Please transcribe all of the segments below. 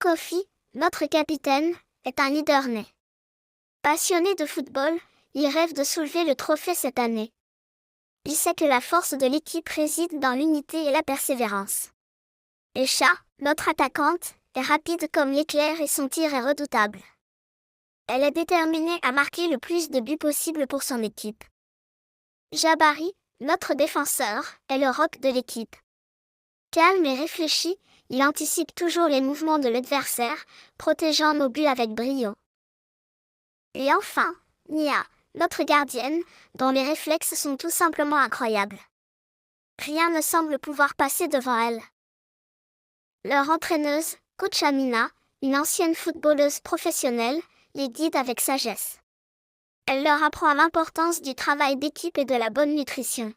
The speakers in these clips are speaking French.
Kofi, notre capitaine, est un leader né. Passionné de football, il rêve de soulever le trophée cette année. Il sait que la force de l'équipe réside dans l'unité et la persévérance. Esha, notre attaquante, est rapide comme l'éclair et son tir est redoutable. Elle est déterminée à marquer le plus de buts possible pour son équipe. Jabari, notre défenseur, est le roc de l'équipe. Calme et réfléchi, il anticipe toujours les mouvements de l'adversaire, protégeant nos buts avec brio. Et enfin, Nia, notre gardienne, dont les réflexes sont tout simplement incroyables. Rien ne semble pouvoir passer devant elle. Leur entraîneuse, Coach Amina, une ancienne footballeuse professionnelle, les guide avec sagesse. Elle leur apprend l'importance du travail d'équipe et de la bonne nutrition.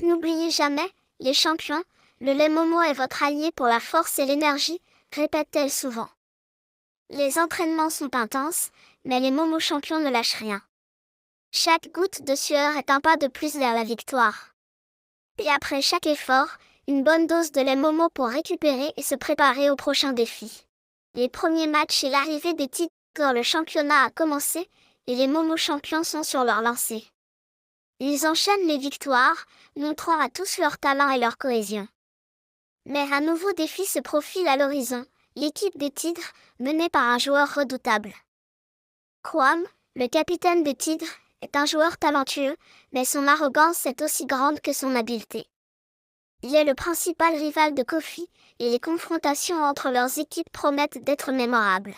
N'oubliez jamais, les champions, le lait Momo est votre allié pour la force et l'énergie, répète-t-elle souvent. Les entraînements sont intenses, mais les Momo champions ne lâchent rien. Chaque goutte de sueur est un pas de plus vers la victoire. Et après chaque effort, une bonne dose de lait Momo pour récupérer et se préparer au prochain défi. Les premiers matchs et l'arrivée des titres dans le championnat a commencé, et les Momo champions sont sur leur lancée. Ils enchaînent les victoires, montrant à tous leur talent et leur cohésion. Mais un nouveau défi se profile à l'horizon, l'équipe des Tigres, menée par un joueur redoutable. Kwame, le capitaine des Tigres, est un joueur talentueux, mais son arrogance est aussi grande que son habileté. Il est le principal rival de Kofi, et les confrontations entre leurs équipes promettent d'être mémorables.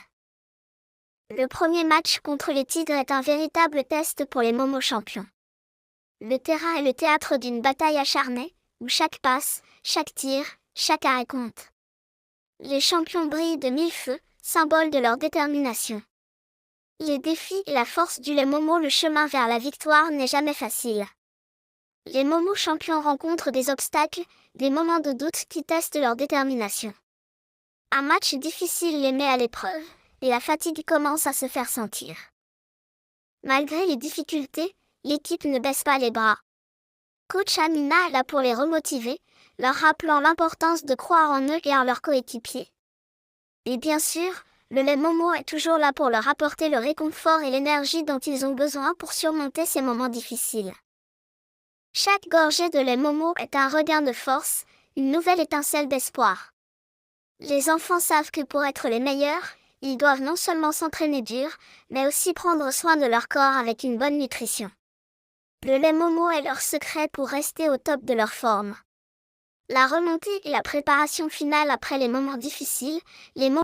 Le premier match contre les Tigres est un véritable test pour les Momo champions. Le terrain est le théâtre d'une bataille acharnée, où chaque passe, chaque tir, chaque arrêt compte. Les champions brillent de mille feux, symbole de leur détermination. Les défis et la force du lait Momo, le chemin vers la victoire n'est jamais facile. Les Momo champions rencontrent des obstacles, des moments de doute qui testent leur détermination. Un match difficile les met à l'épreuve, et la fatigue commence à se faire sentir. Malgré les difficultés, l'équipe ne baisse pas les bras. Coach Amina est là pour les remotiver, leur rappelant l'importance de croire en eux et en leurs coéquipiers. Et bien sûr, le lait Momo est toujours là pour leur apporter le réconfort et l'énergie dont ils ont besoin pour surmonter ces moments difficiles. Chaque gorgée de lait Momo est un regain de force, une nouvelle étincelle d'espoir. Les enfants savent que pour être les meilleurs, ils doivent non seulement s'entraîner dur, mais aussi prendre soin de leur corps avec une bonne nutrition. Le lait Momo est leur secret pour rester au top de leur forme. La remontée et la préparation finale après les moments difficiles, les